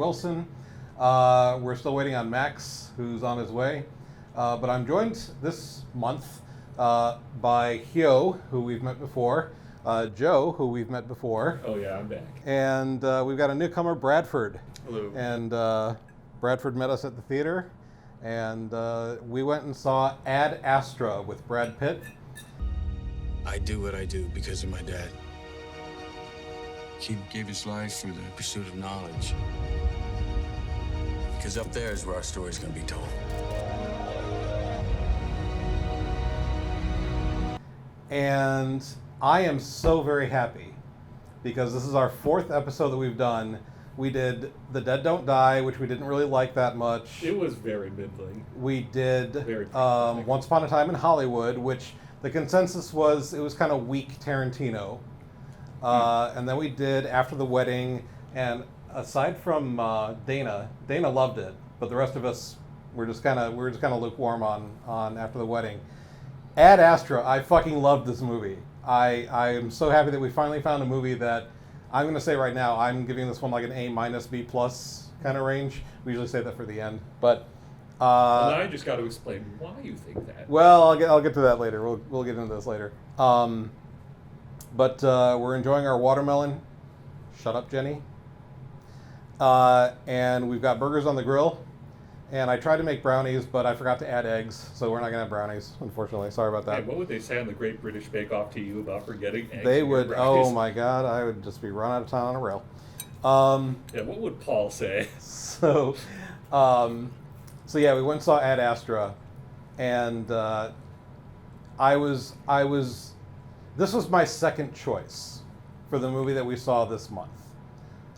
Wilson. We're still waiting on Max, who's on his way. But I'm joined this month by Hyo, who we've met before, Joe, who we've met before. Oh yeah, I'm back. And we've got a newcomer, Bradford. Hello. And Bradford met us at the theater, and we went and saw Ad Astra with Brad Pitt. I do what I do because of my dad. He gave his life for the pursuit of knowledge. Because up there is where our story's gonna be told. And I am so very happy because this is our 4th episode that we've done. We did The Dead Don't Die, which we didn't really like that much. It was very middling. We did Very Once Upon a Time in Hollywood, which the consensus was it was kind of weak Tarantino. And then we did After the Wedding, and aside from Dana loved it, but the rest of us were just kind of lukewarm on After the Wedding. Ad Astra, I fucking loved this movie. I am so happy that we finally found a movie that I'm going to say right now, I'm giving this one like an A- B+ kind of range. We usually say that for the end, but well, now I just got to explain why you think that. well, I'll get to that later. We'll get into this later. But we're enjoying our watermelon. Shut up, Jenny. And we've got burgers on the grill. And I tried to make brownies, but I forgot to add eggs, so we're not gonna have brownies, unfortunately. Sorry about that. Hey, what would they say on the Great British Bake Off to you about forgetting eggs? They in your would. brownies? Oh my God, I would just be run out of town on a rail. Yeah, what would Paul say? So yeah, we went and saw Ad Astra, and I was. This was my second choice for the movie that we saw this month.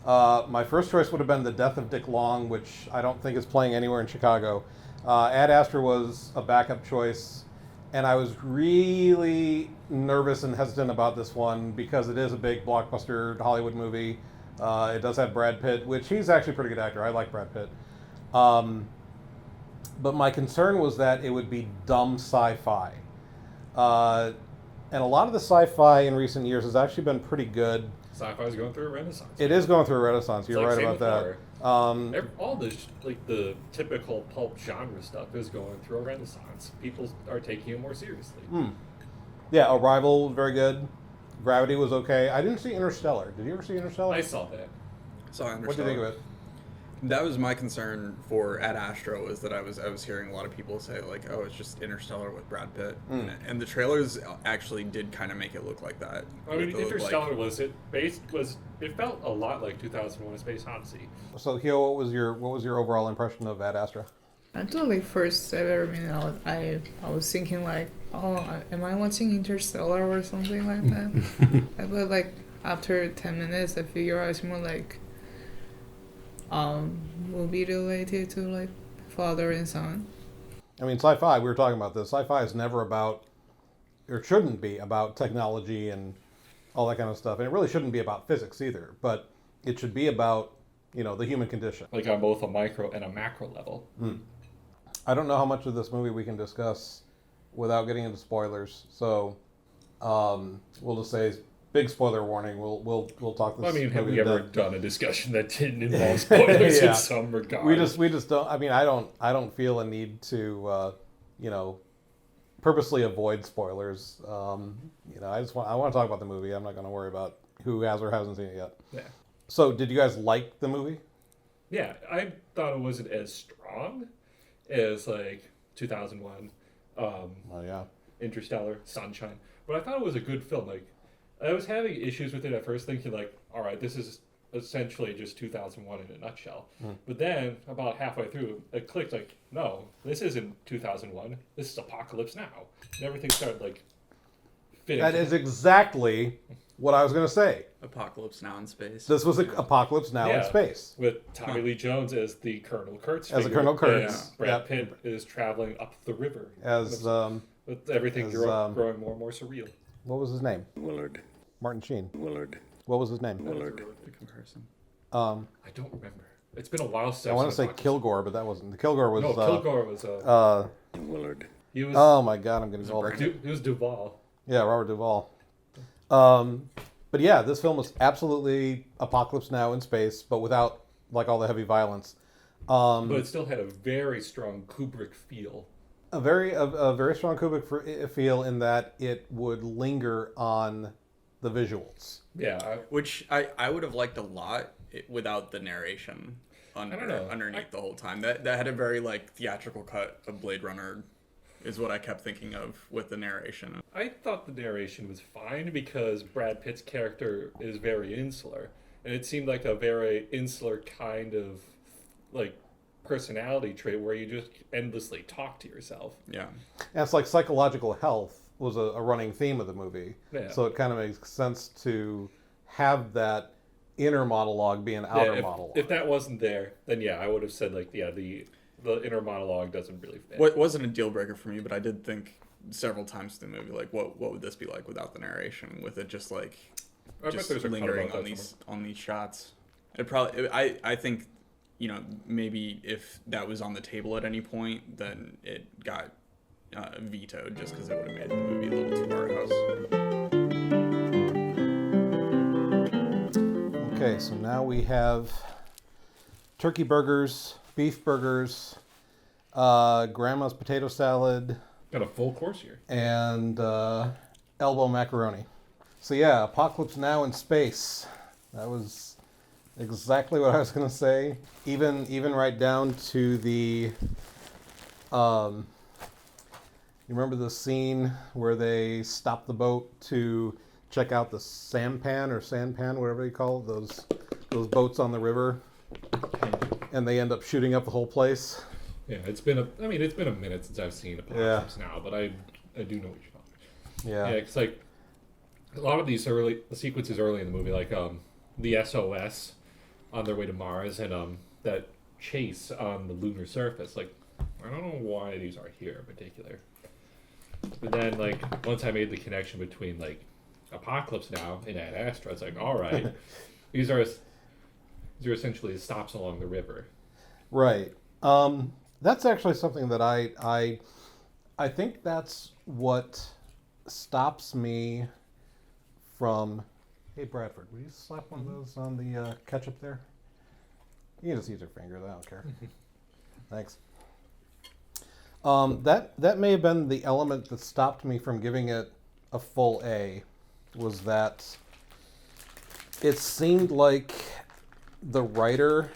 My first choice would have been The Death of Dick Long, which I don't think is playing anywhere in Chicago. Ad Astra was a backup choice, and I was really nervous and hesitant about this one because it is a big blockbuster Hollywood movie. It does have Brad Pitt, which he's actually a pretty good actor. I like Brad Pitt. But my concern was that it would be dumb sci-fi. And a lot of the sci-fi in recent years has actually been pretty good. Sci-fi is going through a renaissance. It is going through a renaissance. You're It's like right about same that. with all this, like the typical pulp genre stuff, is going through a renaissance. People are taking it more seriously. Yeah, Arrival, very good. Gravity was okay. I didn't see Interstellar. Did you ever see Interstellar? I saw that. So I understand. What did you think of it? That was my concern for Ad Astra, was that I was hearing a lot of people say like, oh, it's just Interstellar with Brad Pitt, and the trailers actually did kind of make it look like that. I mean, With the, Interstellar it felt a lot like 2001: A Space Odyssey. So, Hyo, what was your overall impression of Ad Astra? Actually, first ever minute, I was thinking like, oh, am I watching Interstellar or something like that? But like after 10 minutes, I figure out it's more like movie related to like father and son. I mean, sci-fi, we were talking about this. Sci-fi is never about, or shouldn't be about technology and all that kind of stuff. And it really shouldn't be about physics either. But it should be about, the human condition. Like on both a micro and a macro level. I don't know how much of this movie we can discuss without getting into spoilers. So we'll just say big spoiler warning. We'll talk this. I mean, have movie we to ever death. done a discussion that didn't involve spoilers Yeah. in some regard? We just don't. I mean, I don't feel a need to purposely avoid spoilers. I want to talk about the movie. I'm not going to worry about who has or hasn't seen it yet. Yeah. So, did you guys like the movie? Yeah, I thought it wasn't as strong as like 2001, Oh yeah. Interstellar, Sunshine, but I thought it was a good film. Like, I was having issues with it at first, thinking like, all right, this is essentially just 2001 in a nutshell. But then about halfway through, it clicked. Like, no, this isn't 2001. This is Apocalypse Now. And everything started like fitting. That is exactly what I was going to say. Apocalypse Now in space. This was Apocalypse Now in space. With Tommy Lee Jones as the Colonel Kurtz. As a figure, Colonel Kurtz. and Brad Pitt is traveling up the river. With everything growing more and more surreal. What was his name? Willard. Martin Sheen. Willard. What was his name? Willard. The comparison. I don't remember. It's been a while since I want to say Kilgore, but that wasn't. Kilgore was. No, Kilgore was. Willard. He was. Oh my God, I'm getting old. It was Duvall. Yeah, Robert Duvall. But yeah, this film was absolutely Apocalypse Now in space, but without like all the heavy violence. But it still had a very strong Kubrick feel. A very strong Kubrick feel in that it would linger on the visuals. Yeah, Which I would have liked a lot without the narration underneath the whole time. That had a very like theatrical cut of Blade Runner, is what I kept thinking of with the narration. I thought the narration was fine because Brad Pitt's character is very insular, and it seemed like a very insular kind of like personality trait where you just endlessly talk to yourself. Yeah. And it's like psychological health was a running theme of the movie. Yeah. So it kind of makes sense to have that inner monologue be an outer monologue. If that wasn't there, then yeah, I would have said like the inner monologue doesn't really fit. What wasn't a deal breaker for me, but I did think several times in the movie, like, what would this be like without the narration? With it just like I bet just there's a cut lingering about on that these shots. It probably I think, you know, maybe if that was on the table at any point, then it got vetoed just because it would have made the movie a little too art house. Okay, so now we have turkey burgers, beef burgers, grandma's potato salad, Got a full course here. and elbow macaroni. So yeah, Apocalypse Now in space. That was exactly what I was gonna say. Even right down to the you remember the scene where they stop the boat to check out the sampan or sanpan, whatever you call it, those boats on the river, and they end up shooting up the whole place. Yeah, it's been a minute since I've seen Apocalypse Now, but I do know what you're talking about. Yeah. Yeah, it's like a lot of these the sequences early in the movie, like the SOS on their way to Mars and that chase on the lunar surface. Like, I don't know why these are here in particular. But then, like, once I made the connection between like Apocalypse Now and Ad Astra, it's like, all right, these are essentially stops along the river. Right. That's actually something that I think that's what stops me from. Hey Bradford, will you slap one of those on the ketchup there? You can just use your finger. I don't care. Thanks. That may have been the element that stopped me from giving it a full A. Was that it seemed like the writer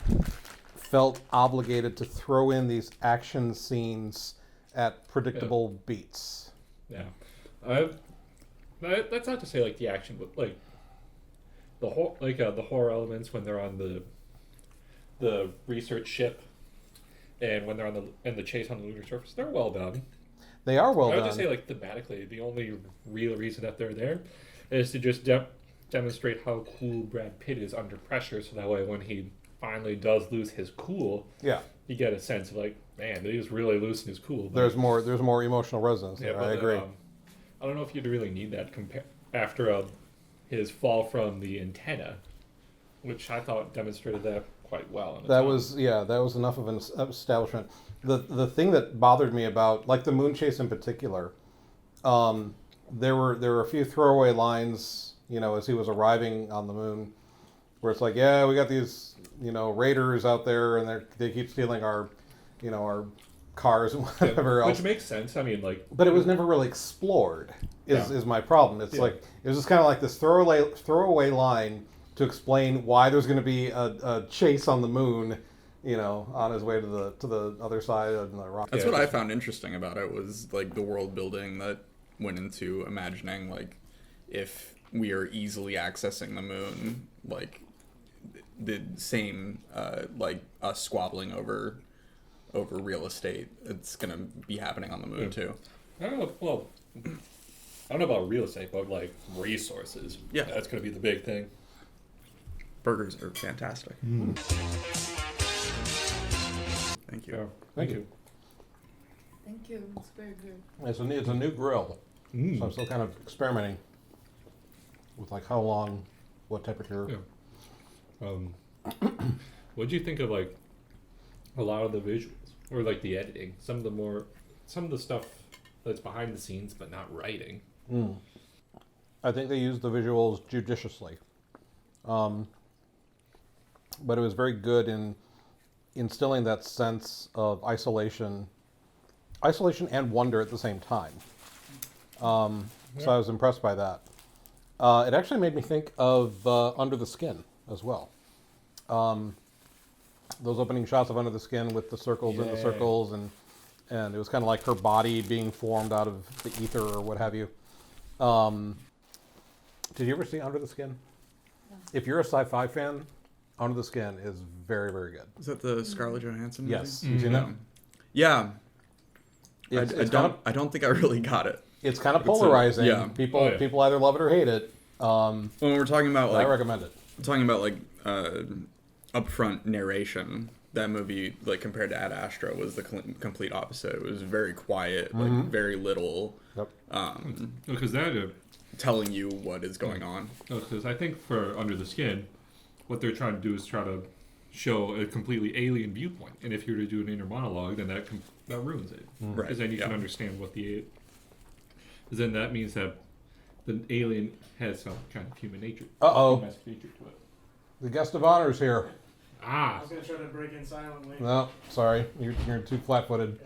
felt obligated to throw in these action scenes at predictable beats. Yeah, that's not to say like the action, but like the horror elements when they're on the research ship and when they're on the chase on the lunar surface, they're well done. They are well I would done. just say like thematically, the only real reason that they're there is to just demonstrate how cool Brad Pitt is under pressure, so that way when he finally does lose his cool, Yeah, you get a sense of like, man, he was really losing his cool. But, there's more emotional resonance there. I agree. I don't know if you'd really need that after his fall from the antenna, which I thought demonstrated that quite well. That was enough of an establishment. The thing that bothered me about like the moon chase in particular, there were a few throwaway lines, you know, as he was arriving on the moon, where it's like, yeah, we got these, you know, raiders out there, and they keep stealing our cars and whatever else. Which makes sense. I mean, like, but it was never really explored. Is my problem. It's like it was just kind of like this throwaway line to explain why there's going to be a chase on the moon, you know, on his way to the other side of the rocket. That's what I found interesting about it, was like the world building that went into imagining like if we are easily accessing the moon, like the same like us squabbling over real estate, it's gonna be happening on the moon too. I don't know. Well, I don't know about real estate, but like resources. Yeah. That's going to be the big thing. Burgers are fantastic. Thank you. Yeah. Thank you. Thank you. It's very good. It's a new grill, so I'm still kind of experimenting with like how long, what temperature. Yeah. What do you think of like a lot of the visuals or like the editing? Some of the stuff that's behind the scenes but not writing. I think they use the visuals judiciously. but it was very good in instilling that sense of isolation and wonder at the same time. So I was impressed by that. It actually made me think of Under the Skin as well. Those opening shots of Under the Skin with the circles and the circles, and it was kind of like her body being formed out of the ether or what have you. Did you ever see Under the Skin? No. If you're a sci-fi fan, Under the Skin is very, very good. Is that the Scarlett Johansson movie? Yes. You seen that? Yeah. It's I don't think I really got it. It's kind of polarizing. yeah. People either love it or hate it. When we're talking about I recommend it. Talking about upfront narration, that movie, like compared to Ad Astra, was the complete opposite. It was very quiet, like very little. Yep. Because that. Telling you what is going on. Because I think for Under the Skin, what they're trying to do is try to show a completely alien viewpoint. And if you were to do an inner monologue, then that ruins it. Right. Because then you can understand what because then that means that the alien has some kind of human nature. Human nature to it. The guest of honor is here. Ah. I was going to try to break in silently. No, sorry. You're too flat-footed.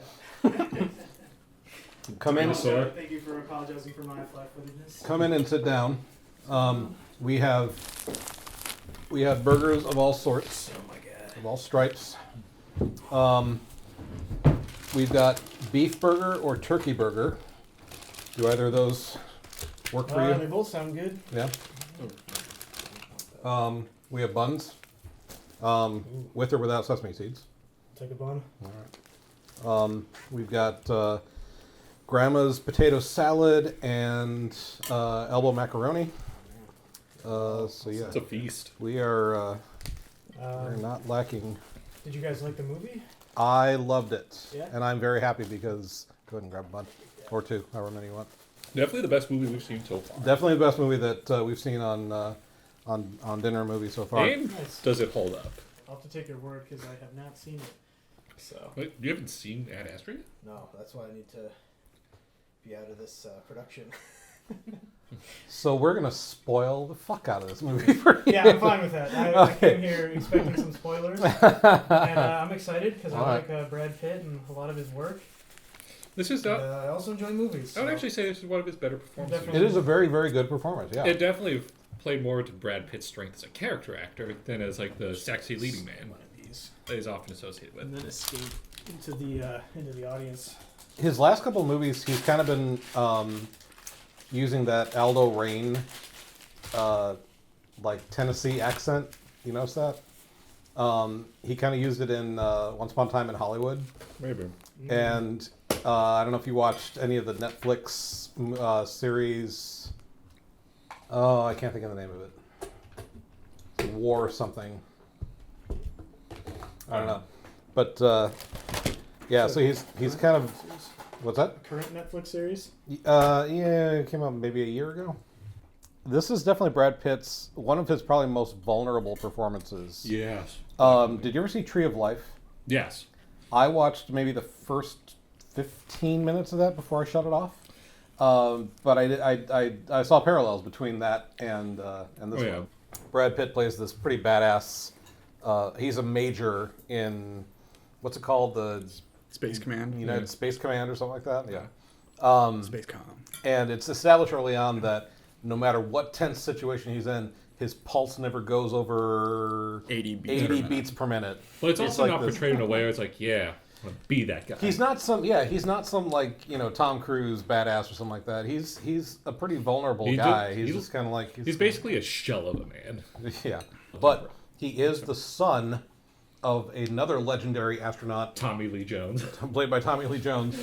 Come in. Thank you for apologizing for my flat-footedness. Come in and sit down. We have burgers of all sorts. Oh my god. Of all stripes. We've got beef burger or turkey burger. Do either of those work for They you? both sound good. Yeah. We have buns. With or without sesame seeds. Take a bun. All right. We've got Grandma's potato salad and elbow macaroni. So yeah, It's a feast. we are we're not lacking. Did you guys like the movie? I loved it, Yeah? and I'm very happy because go ahead and grab a bun or two, however many you want. Definitely the best movie we've seen so far. Definitely the best movie that we've seen on Dinner Movie so far. And does it hold up? I'll have to take your word because I have not seen it. So Wait, you haven't seen Ad Astra yet? No, that's why I need to be out of this production. So we're gonna spoil the fuck out of this movie for you. yeah, I'm fine with that. I Okay. came here expecting some spoilers, and I'm excited because I All like Brad Pitt and a lot of his work. This is And, I also enjoy movies. I would so- actually say this is one of his better performances. Definitely. It is a very, very good performance. Yeah. It definitely played more to Brad Pitt's strength as a character actor than as like the sexy leading man One of these, that he's often associated and with. then escape into the audience. His last couple of movies, he's kind of been using that Aldo Rain, like Tennessee accent. You notice that? He kind of used it in Once Upon a Time in Hollywood. Maybe. And I don't know if you watched any of the Netflix series. Oh, I can't think of the name of it. War something. I don't know. But yeah, so he's kind of. What's that? Current Netflix series. Yeah, it came out maybe a year ago. This is definitely Brad Pitt's one of his probably most vulnerable performances. Yes. Did you ever see Tree of Life? Yes. I watched maybe the first 15 minutes of that before I shut it off. But I saw parallels between that and this Oh, yeah. one. Brad Pitt plays this pretty badass. He's a major in what's it called, the Space Command. United Space Command or something like that. Yeah. Space Com. And it's established early on that no matter what tense situation he's in, his pulse never goes over 80 beats per minute. But it's also like not this- portrayed in a way where it's like, yeah, I'm gonna be that guy. He's not some like, Tom Cruise badass or something like that. He's a pretty vulnerable guy. He's just kind of like He's basically a shell of a man. yeah. But he is the son of another legendary astronaut Tommy Lee Jones. played by Tommy Lee Jones,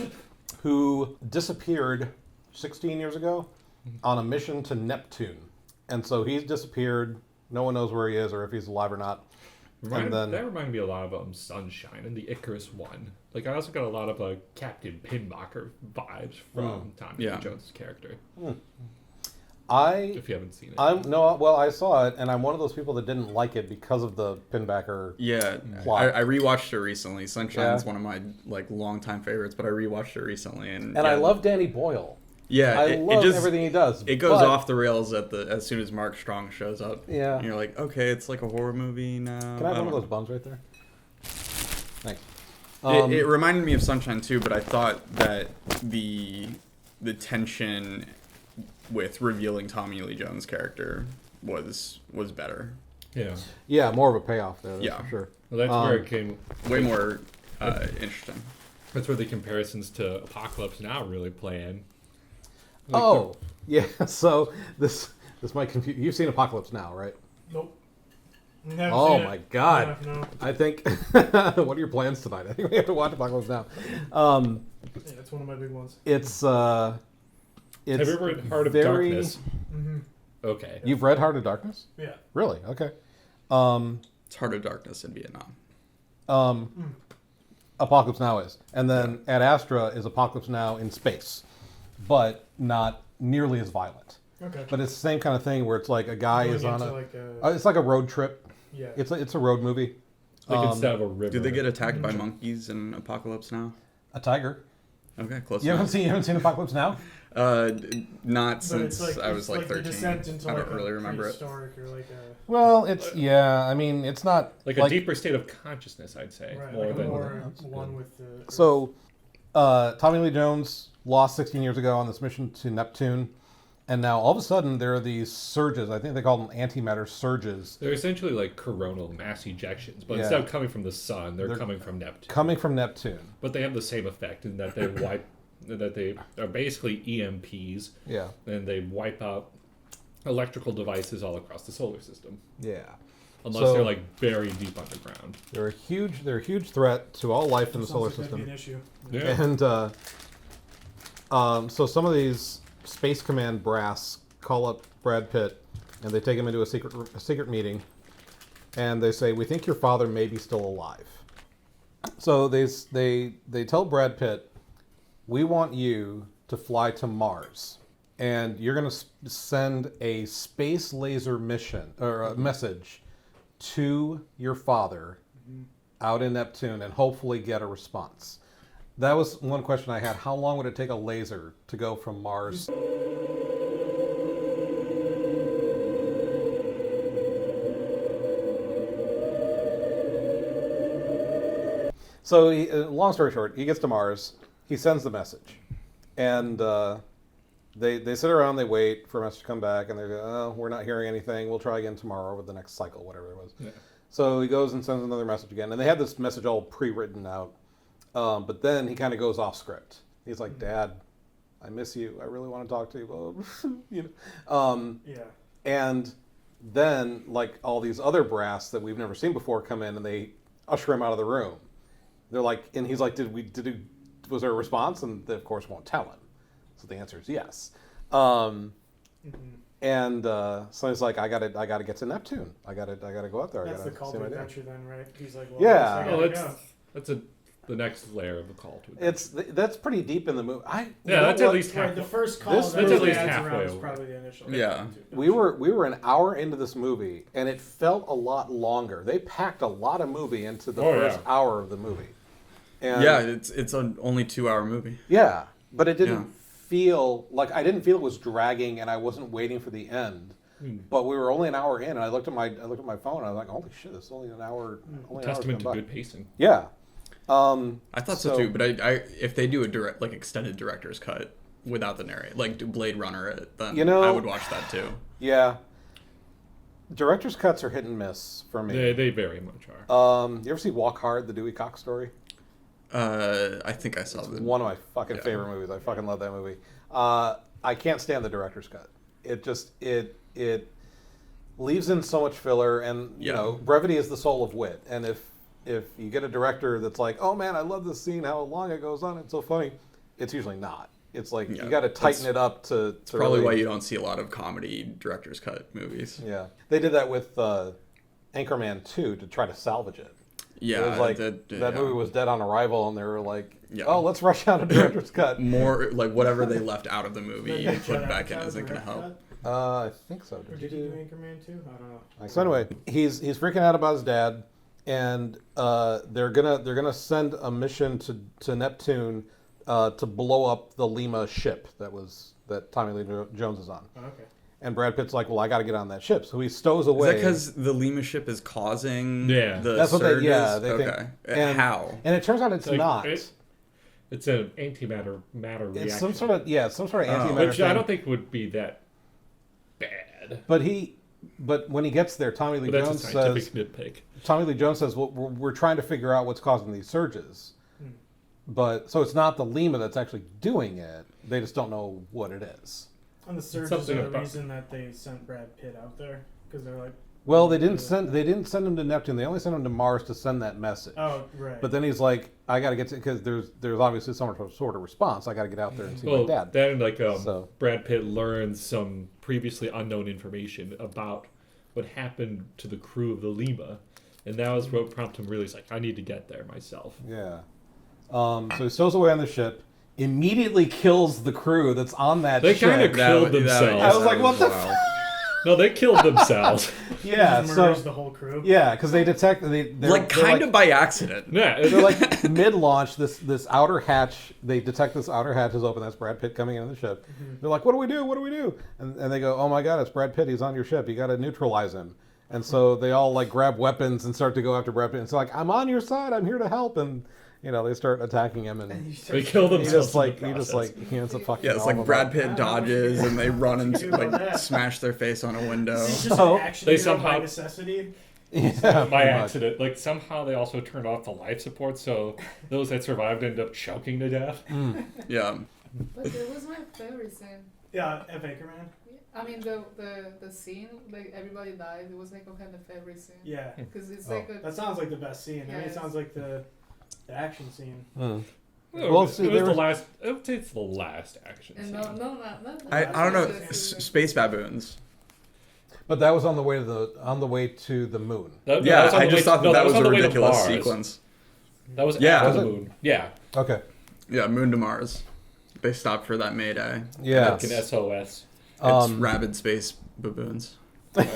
who disappeared 16 years ago on a mission to Neptune. And so he's disappeared. No one knows where he is or if he's alive or not. That reminded me a lot of Sunshine and the Icarus one. Like I also got a lot of Captain Pinbacker vibes from Tommy Lee Jones' character. If you haven't seen it, I saw it, and I'm one of those people that didn't like it because of the Pinbacker. Yeah, plot. I rewatched it recently. Sunshine's one of my longtime favorites, but I rewatched it recently, and I love Danny Boyle. Yeah, I it love just everything he does. it goes but- off the rails as soon as Mark Strong shows up. Yeah. And you're like, okay, it's like a horror movie now. Can I have one don't of those know. buns right there? Thanks. It reminded me of Sunshine too, but I thought that the tension with revealing Tommy Lee Jones' character was better. Yeah. Yeah, more of a payoff there. That's Yeah. for sure. Well, that's where it came. Way more interesting. That's where the comparisons to Apocalypse Now really play in. Oh, yeah. So this might confuse. You've seen Apocalypse Now, right? Nope. Never Oh seen it. my God. Yeah, no. I think. What are your plans tonight? I think we have to watch Apocalypse Now. Yeah, it's one of my big ones. It's. Have you ever read Heart of very- Darkness? Mm-hmm. Okay. You've read Heart of Darkness? Yeah. Really? Okay. It's Heart of Darkness in Vietnam. Apocalypse Now is, and then Ad Astra is Apocalypse Now in space, but not nearly as violent. Okay. But it's the same kind of thing where it's like a guy Going is on into a. like a It's like a road trip. yeah. It's a road movie. Like instead of a river. Do they get attacked by monkeys in Apocalypse Now? A tiger. Okay, close You enough. haven't seen Apocalypse Now? Not But since it's I was like the 13. descent into I like don't really a remember it. prehistoric or like a Well, it's yeah. I mean, it's not like a deeper state of consciousness, I'd say, right, more like a than. more That's one good. with the So, Tommy Lee Jones lost 16 years ago on this mission to Neptune, and now all of a sudden there are these surges. I think they call them antimatter surges They're essentially like coronal mass ejections, but Yeah. instead of coming from the sun, they're They're coming from Neptune. coming from Neptune. But they have the same effect in that they wipe, that they are basically EMPs, Yeah, and they wipe out electrical devices all across the solar system, yeah. unless So- they're like very deep underground. They're a huge threat to all life in the solar sounds like that'd system. be an issue. Yeah. And so some of these Space Command brass call up Brad Pitt, and they take him into a secret meeting, and they say, "We think your father may be still alive." So they tell Brad Pitt, "We want you to fly to Mars, and you're going to send a space laser mission or a message to your father out in Neptune, and hopefully get a response." That was one question I had. How long would it take a laser to go from Mars? So, long story short, he gets to Mars. He sends the message, and they sit around. They wait for a message to come back, and they go, "Oh, we're not hearing anything. We'll try again tomorrow with the next cycle, whatever it was." Yeah. So he goes and sends another message again, and they had this message all pre-written out. But then he kind of goes off script. He's like, "Dad, I miss you. I really want to talk to you." You know. Yeah. And then, like, all these other brass that we've never seen before come in, and they usher him out of the room. They're like, and he's like, was there a response? And they, of course, won't tell him. So the answer is yes. And so he's like, I gotta get to Neptune. I gotta go out there. That's I the gotta call see to my dad. adventure then, right? He's like, well, Yeah. I Well, gotta that's go. the next layer of the call to it. That's pretty deep in the movie. You Yeah, know that's at what? least Right, half. the first call This- that that's at really least adds halfway around is over. probably the initial. Yeah. We were an hour into this movie, and it felt a lot longer. They packed a lot of movie into the first yeah. hour of the movie. And Yeah, it's an only 2-hour movie. yeah, but it didn't Yeah. feel like I didn't feel it was dragging, and I wasn't waiting for the end. But we were only an hour in, and I looked at my phone, and I was like, "Holy shit! This is only an hour." Only an hour's Testament to gone by. good pacing. Yeah. I thought so too, but I if they do a direct like extended director's cut without the narrate, like do Blade Runner it, then You know- I would watch that too. Yeah. Director's cuts are hit and miss for me. They very much are. You ever see Walk Hard, the Dewey Cox story? I think I saw the One of my fucking Yeah. favorite movies. I fucking love that movie. I can't stand the director's cut. It just it leaves in so much filler, and you Yeah. know, brevity is the soul of wit. And if you get a director that's like, "Oh man, I love this scene. How long it goes on. It's so funny," it's usually not. It's like Yeah, you got to tighten that's it up to probably really, why you don't see a lot of comedy director's cut movies. Yeah, they did that with Anchorman 2 to try to salvage it. Yeah, It was like that that movie was dead on arrival, and they were like, Yeah. "Oh, let's rush out a director's cut." more like whatever they left out of the movie Then and put Judd back in Apatow isn't going to directed help. that? I think so. Or did he do Anchorman too? I don't know. So anyway, he's freaking out about his dad, and they're gonna send a mission to Neptune to blow up the Lima ship that Tommy Lee Jones is on. Oh, okay. And Brad Pitt's like, well, I got to get on that ship, so he stows Is away. that because the Lima ship is causing Yeah. the That's what they surges? think. Okay. And, How? And it turns out it's Like, not. It's an antimatter reaction. It's some sort of antimatter which thing. I don't think would be that bad. But when he gets there, Tommy Lee But that's Jones a says, scientific nitpick. well, we're trying to figure out what's causing these surges. But so it's not the Lima that's actually doing it. They just don't know what it is. And the surges Something are the about- reason that they sent Brad Pitt out there because they're like, Well, they didn't send him to Neptune. They only sent him to Mars to send that message. oh right. But then he's like, I got to get to, because there's obviously some sort of response. I got to get out there and see my dad. Then So- Brad Pitt learns some previously unknown information about what happened to the crew of the Lima, and that was what prompted him really. He's like, I need to get there myself. Yeah. So he stows away on the ship, immediately kills the crew that's on that They ship. kind of killed themselves. I was like, what the wild. No, they killed themselves. Yeah, Just so murders the whole crew. yeah, because they detect they're Like kind of by accident. Yeah, they're like mid-launch. This outer hatch. They detect this outer hatch is open. That's Brad Pitt coming into the ship. They're like, "What do we do? What do we do?" And they go, "Oh my God, it's Brad Pitt. He's on your ship. You got to neutralize him." And so they all like grab weapons and start to go after Brad Pitt. And so like, "I'm on your side. I'm here to help." And they start attacking him, and they killed he themselves. he ends up fucking. Yeah, it's all like of Brad them. Pitt dodges and they run into About like that. smash their face on a window. It's just So- an action They hero by somehow- necessity. Yeah, by pretty much. accident. Like somehow they also turned off the life support, so those that survived ended up choking to death. Yeah. But it was my favorite scene. Yeah, F. Anchorman. I mean, the scene, like everybody died. It was like okay, the favorite scene. Yeah, Because it's Oh. like a. that sounds like the best scene. I mean, it Yes. sounds like the action scene. Mm. Well, see, it was there the was- last. I would say it's the last action And scene. not I don't know. it's- Space baboons. But that was on the way to the moon. That Yeah, was on I the just way- thought no, that was on a the way to ridiculous Mars. sequence. That was Yeah. after Was the it? moon. Yeah, Okay. Yeah, moon to Mars. They stopped for that Mayday. Yeah. like an SOS. It's rabid space baboons. Wait,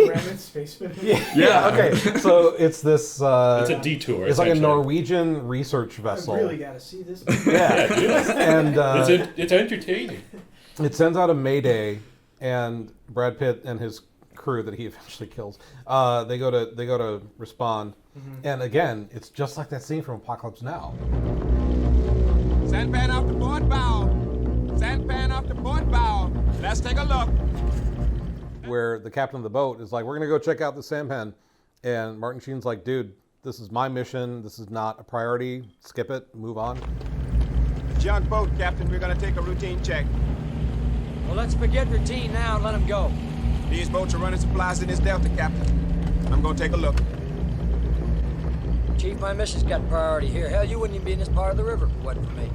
Rabbit Space Baby? Yeah. Okay. So it's this. It's a detour. It's like a essentially. Norwegian research I vessel. really gotta see this. Yeah. And It's entertaining. it sends out a mayday, and Brad Pitt and his crew that he eventually kills. They go to respond, and again, it's just like that scene from Apocalypse Now. Sandpan off the port bow. Sandpan off the port bow. Let's take a look. Where the captain of the boat is like, we're gonna go check out the sampan, and Martin Sheen's like, dude, this is my mission. This is not a priority. Skip it. Move on. Junk boat, Captain. We're gonna take a routine check. Well, let's forget routine now and let them go. These boats are running supplies in this delta, Captain. I'm gonna take a look. Chief, my mission's got priority here. Hell, you wouldn't even be in this part of the river if it wasn't for me.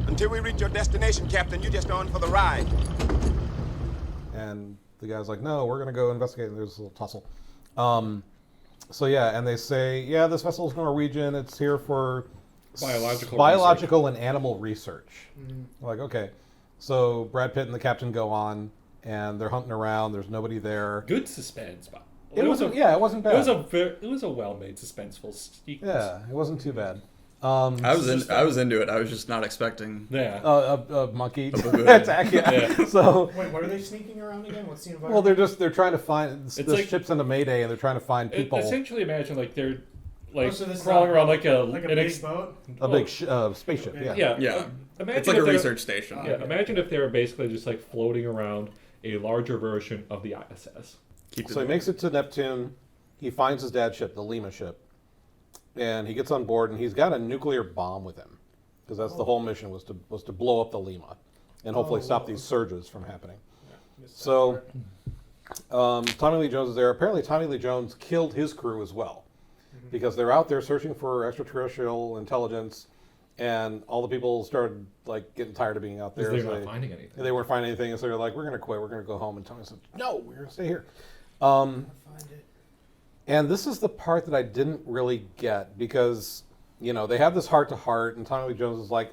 Until we reach your destination, Captain, you just on for the ride. And the guy's like, no, we're gonna go investigate. And there's a little tussle. So yeah, and they say, yeah, this vessel's Norwegian. It's here for biological and animal research. Like, okay. So Brad Pitt and the captain go on, and they're hunting around. There's nobody there. Good suspense, but It wasn't bad. It was a well-made suspenseful sequence. Yeah, it wasn't too bad. I was into it. I was just not expecting. Yeah. A monkey baboon. attack. Yeah. Yeah. So Wait, what are they sneaking around again? What's the well, environment? they're trying to find this like- ship's in a mayday, and they're trying to find people. Essentially, imagine like they're like So this is crawling not around like a like a an big boat. a big spaceship. Okay. Yeah. yeah. Yeah. Imagine It's like a if they're- research station. Yeah. Imagine if they were basically just like floating around a larger version of the ISS. Keep it So he makes it to Neptune. He finds his dad's ship, the Lima ship, and he gets on board, and he's got a nuclear bomb with him, because that's the whole mission was to blow up the Lima, and hopefully stop these surges from happening. So Tommy Lee Jones is there. Apparently, Tommy Lee Jones killed his crew as well, because they're out there searching for extraterrestrial intelligence, and all the people started like getting tired of being out there. Because so they're not finding anything. They weren't finding anything, and so they're like, "We're going to quit. We're going to go home." And Tommy said, "No, we're going to stay here." Find it. And this is the part that I didn't really get, because they have this heart to heart, and Tommy Lee Jones is like,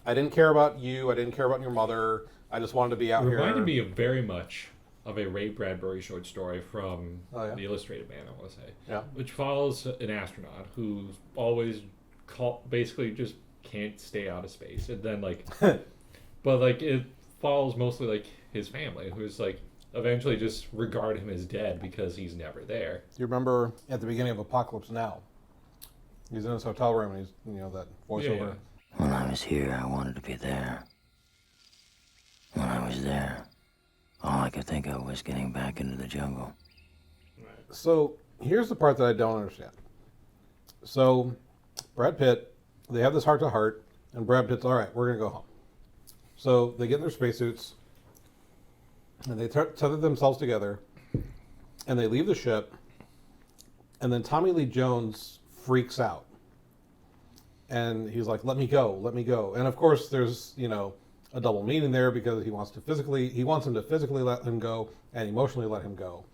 "I didn't care about you. I didn't care about your mother. I just wanted to be out It here." reminded me of very much of a Ray Bradbury short story from Oh, yeah? The Illustrated Man, I want to say. Yeah. Which follows an astronaut who's always basically just can't stay out of space, and then like, but like it follows mostly like his family, who's like eventually just regard him as dead because he's never there. Do you remember at the beginning of Apocalypse Now? He's in his hotel room and he's, that voiceover. Yeah. When I was here, I wanted to be there. When I was there, all I could think of was getting back into the jungle. So here's the part that I don't understand. So Brad Pitt, they have this heart-to-heart, and Brad Pitt's, all right, we're going to go home. So they get in their spacesuits, and they tether themselves together, and they leave the ship, and then Tommy Lee Jones freaks out. And he's like, let me go, let me go. And of course there's, a double meaning there because he wants him to physically let him go and emotionally let him go.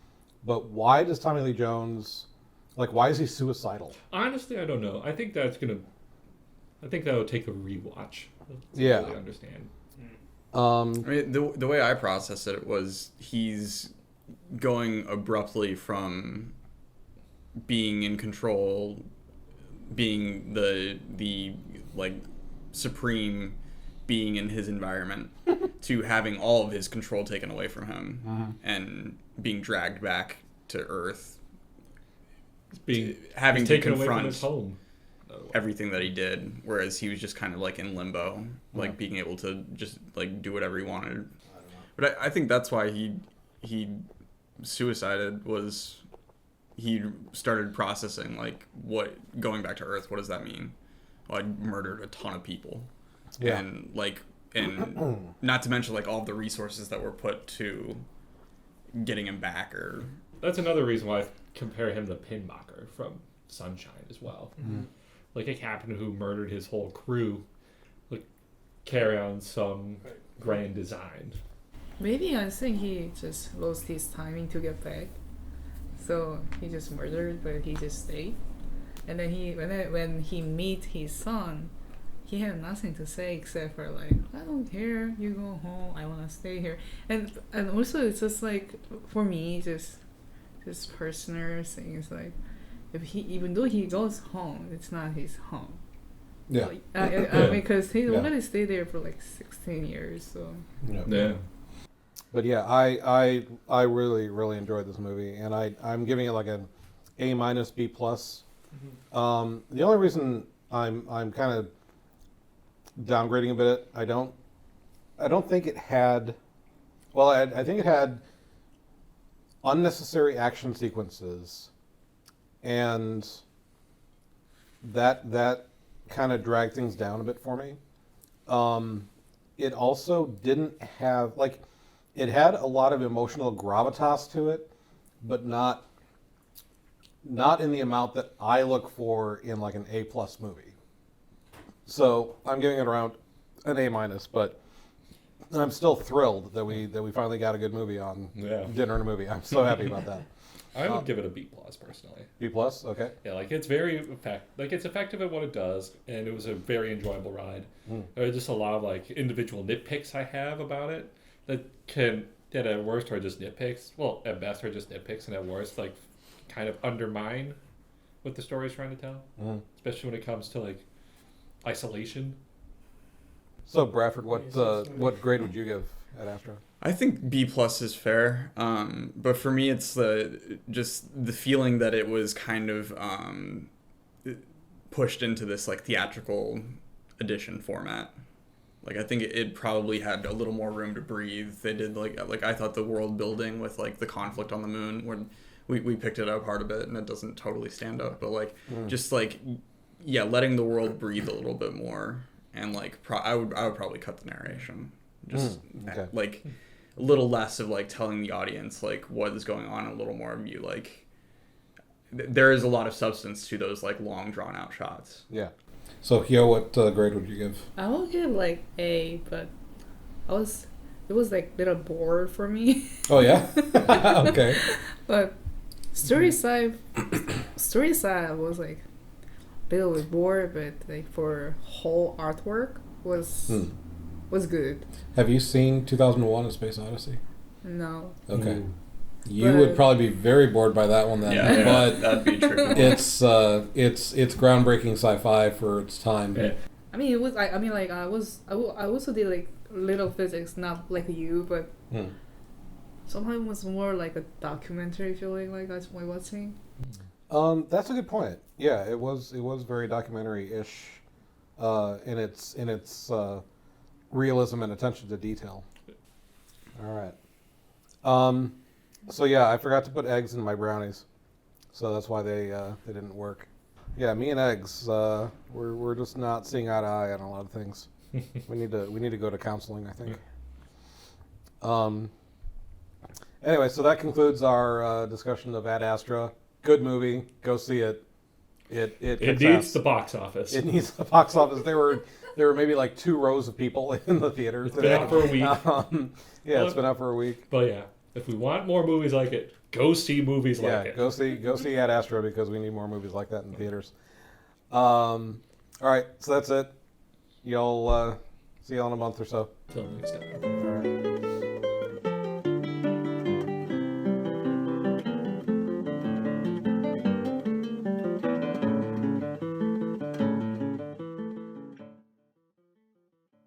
But why does Tommy Lee Jones, why is he suicidal? Honestly, I don't know. I think that'll take a rewatch to Yeah. really understand. I mean, the way I processed it was he's going abruptly from being in control, being the supreme being in his environment, to having all of his control taken away from him and being dragged back to Earth, having to taken away from confront his home. everything that he did, whereas he was just kind of in limbo, being able to just do whatever he wanted. But I think that's why he suicided, was he started processing what going back to Earth, what does that mean? Well, I murdered a ton of people, and not to mention all of the resources that were put to getting him back. Or that's another reason why I compare him to Pinbacker from Sunshine as well. Mm-hmm. Like a captain who murdered his whole crew, carry on some grand design. Maybe I think he just lost his timing to get back. So he just murdered, but he just stayed. And then when he meet his son, he had nothing to say except for I don't care, you go home, I wanna stay here. And also it's just for me, just personal things even though he goes home, it's not his home. Yeah. Because he already stayed there for 16 years, so. Yeah. But yeah, I really, really enjoyed this movie, and I'm giving it an A- B+. The only reason I'm kind of downgrading a bit, I don't think it had, I think it had unnecessary action sequences, and that kind of dragged things down a bit for me. It also didn't have it had a lot of emotional gravitas to it, but not in the amount that I look for in an A+ movie. So I'm giving it around an A-, but I'm still thrilled that we finally got a good movie on Dinner and a Movie. I'm so happy about that. I would give it a B+ personally. B+, okay. Yeah, it's very it's effective at what it does, and it was a very enjoyable ride. There are just a lot of individual nitpicks I have about it that at worst are just nitpicks. Well, at best are just nitpicks, and at worst kind of undermine what the story is trying to tell. Especially when it comes to isolation. So Bradford, what grade would you give at Astra? I think B+ is fair, but for me it's just the feeling that it was kind of pushed into this theatrical edition format. I think it probably had a little more room to breathe. They did I thought the world building with the conflict on the moon, when we picked it apart a bit and it doesn't totally stand up, but just letting the world breathe a little bit more, and I would probably cut the narration, just okay. A little less of telling the audience what is going on, and a little more of you there is a lot of substance to those long drawn out shots. Yeah. So Hyo, what grade would you give? I will give A, but it was a little bored for me. Oh yeah. Okay. But story side was a little bit bored, but for whole artwork was good. Have you seen 2001: A Space Odyssey? No. Okay. You would probably be very bored by that one then. Yeah, but that'd be tricky. It's groundbreaking sci-fi for its time. Yeah. I mean, it was. I mean, like I also did like little physics, not like you, but somehow it was more like a documentary feeling. Like that's what I was saying. That's a good point. Yeah, it was very documentary-ish in its realism and attention to detail. All right. So yeah, I forgot to put eggs in my brownies, so that's why they didn't work. Yeah, me and eggs, we're just not seeing eye to eye on a lot of things. we need to go to counseling, I think. Anyway, so that concludes our discussion of Ad Astra. Good movie. Go see it. It It kicks needs ass. the box office. It needs the box office. There were maybe like 2 rows of people in the theater. It's been out for a week. Yeah, it's been out for a week. But yeah, if we want more movies like it, go see movies like it. Go see Ad Astra because we need more movies like that in theaters. All right, so that's it. You'll see you all in a month or so. Till next time. All right.